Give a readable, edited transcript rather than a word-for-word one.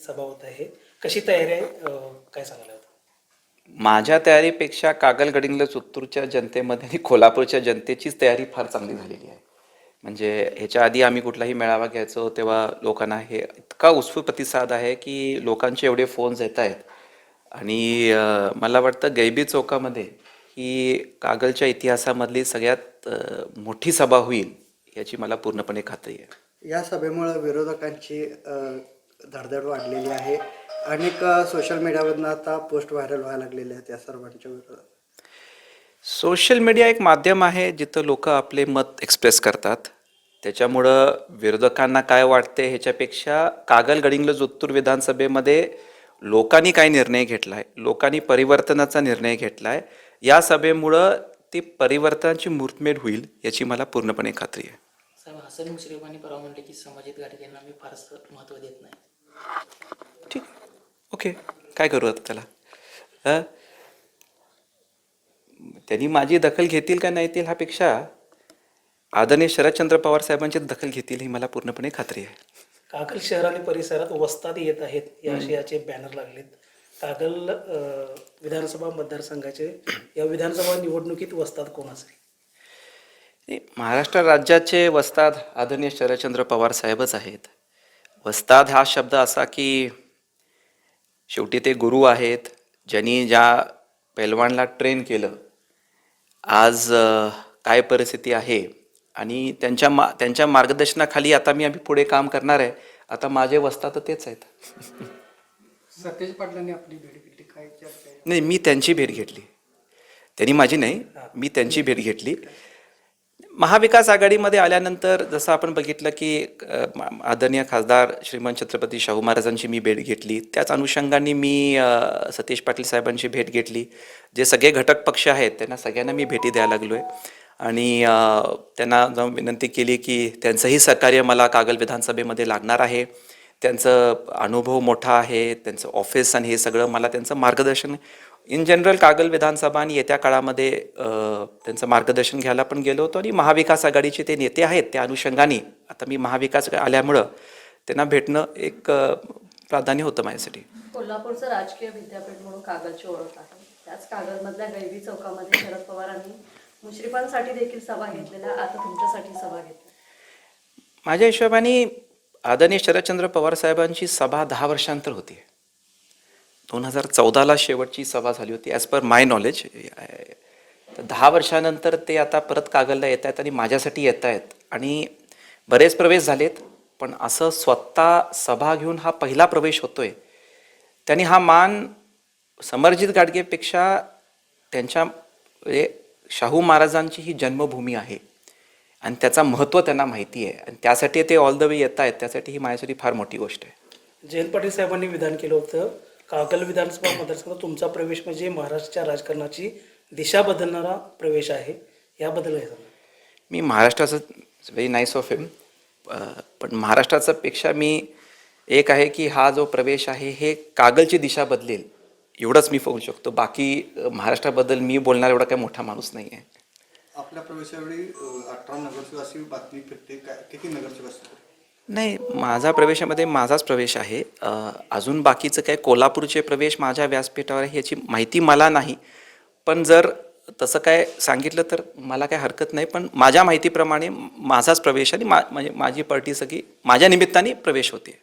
सभा होत आहे, कशी तयारी आहे, काय सांगायला होतं? माझ्या तयारीपेक्षा कागल चित्तूरच्या जनतेमध्ये आणि कोल्हापूरच्या जनतेचीच तयारी फार चांगली झालेली आहे. म्हणजे ह्याच्या आधी आम्ही कुठलाही मेळावा घ्यायचो तेव्हा लोकांना हे इतका उत्स्फूर्त प्रतिसाद आहे की लोकांचे एवढे फोन्स येत आहेत. आणि मला वाटतं गैबी चौकामध्ये ही कागलच्या इतिहासामधली सगळ्यात मोठी सभा होईल याची मला पूर्णपणे खात्री आहे. या सभेमुळे विरोधकांची धडधड वाढलेली आहे. अनेक सोशल मीडियावरनं आता पोस्ट व्हायरल व्हायला लागलेले आहेत या सर्वांच्या विरोधात. सोशल मीडिया एक माध्यम आहे जिथं लोक आपले मत एक्सप्रेस करतात. त्याच्यामुळं विरोधकांना काय वाटते ह्याच्यापेक्षा कागल गडिंग्लज उत्तूर विधानसभेमध्ये लोकांनी काय निर्णय घेतला आहे, लोकांनी परिवर्तनाचा निर्णय घेतला आहे, या सभेमुळं ती परिवर्तनाची मुहूर्तमेढ होईल याची मला पूर्णपणे खात्री आहे. साहेब, हसन मुश्रीफांनी परवा म्हणले की संभाजित घाटगे यांना मी फारसं महत्त्व देत नाही. ठीक, ओके, काय करू आता त्याला? त्यांनी माझी दखल घेतील का नाही येतील ह्यापेक्षा आदरणीय शरदचंद्र पवार साहेबांची दखल घेतील ही मला पूर्णपणे खात्री आहे. कागल शहर आणि परिसरात वस्ताद येत आहेत या आशयाचे बॅनर लागलेत. कागल विधानसभा मतदारसंघाचे या विधानसभा निवडणुकीत वस्ताद कोण असेल? महाराष्ट्र राज्याचे वस्ताद आदरणीय शरदचंद्र पवार साहेबच आहेत. वस्ताद हा शब्द असा की शेवटी ते गुरु आहेत, ज्यांनी ज्या पैलवानला ट्रेन केलं. आज काय परिस्थिती आहे आणि त्यांच्या मार्गदर्शनाखाली आता आम्ही पुढे काम करणार आहे. आता माझे वस्ताद तेच आहेत. सतेज पाटलांनी आपली भेट घेतली, काय चर्चा आहे? नाही, मी त्यांची भेट घेतली. त्यांनी माझी नाही, मी त्यांची भेट घेतली. महाविकास आघाडीमध्ये आल्यानंतर जसं आपण बघितलं की आदरणीय खासदार श्रीमान छत्रपती शाहू महाराजांची मी भेट घेतली. त्याच अनुषंगाने मी सतीश पाटील साहेबांची भेट घेतली. जे सगळे घटक पक्ष आहेत त्यांना सगळ्यांना मी भेटी द्यायला लागलो आहे आणि त्यांना जाऊन विनंती केली की त्यांचंही सहकार्य मला कागल विधानसभेमध्ये लागणार आहे. त्यांचं अनुभव मोठा आहे, त्यांचं ऑफिस आणि हे सगळं मला त्यांचं मार्गदर्शन इन जनरल कागल विधानसभा आणि येत्या काळामध्ये त्यांचं मार्गदर्शन घ्यायला पण गेलो होतो. आणि महाविकास आघाडीचे ते नेते आहेत त्या अनुषंगाने आता मी महाविकास आल्यामुळं त्यांना भेटणं एक प्राधान्य होतं माझ्यासाठी. कोल्हापूरचं राजकीय विद्यापीठ म्हणून कागलची ओळख आहे. त्याच कागलमधल्या गैबी चौकामध्ये शरद पवारांनी मुश्रीफांसाठी देखील सभा घेतलेल्या, आता तुमच्यासाठी सभा घेतली. माझ्या हिशोबाने आदरणीय शरदचंद्र पवार साहेबांची सभा 10 वर्षांतर होती. 2014ला शेवटची सभा झाली होती ॲज पर माय नॉलेज. तर 10 वर्षानंतर ते आता परत कागलला येत आहेत आणि माझ्यासाठी येत आहेत. आणि बरेच प्रवेश झालेत, पण असं स्वतः सभा घेऊन हा पहिला प्रवेश होतोय. त्यांनी हा मान समरजित गाडगेपेक्षा त्यांच्या शाहू महाराजांची ही जन्मभूमी आहे आणि त्याचा महत्त्व त्यांना माहिती आहे आणि त्यासाठी ते ऑल द वे येत आहेत. त्यासाठी ही माझ्यासाठी फार मोठी गोष्ट आहे. जयंत पाटील साहेबांनी विधान केलं होतं, कागल विधानसभा मतदारसंघात तुमचा प्रवेश म्हणजे महाराष्ट्राच्या राजकारणाची दिशा बदलणारा प्रवेश आहे, याबद्दल काय सांगा? मी महाराष्ट्राचं व्हेरी नाईस ऑफ हिम, पण महाराष्ट्राचं पेक्षा मी एक आहे की हा जो प्रवेश आहे हे कागलची दिशा बदलेल एवढंच मी बोलू शकतो. बाकी महाराष्ट्राबद्दल मी बोलणार एवढा काही मोठा माणूस नाही आहे. आपल्या प्रवेशावेळी 18 नगरसेवक अशी बातमी फिरते, काय किती नगरसेवक असतात? नाही, माझा प्रवेशामध्ये माझाच प्रवेश आहे. अजून बाकीचं काय कोल्हापूरचे प्रवेश माझ्या व्यासपीठावर आहे याची माहिती मला नाही. पण जर तसं काय सांगितलं तर मला काय हरकत नाही. पण माझ्या माहितीप्रमाणे माझाच प्रवेश आणि म्हणजे माझी पार्टी सगळी माझ्या निमित्ताने प्रवेश होते.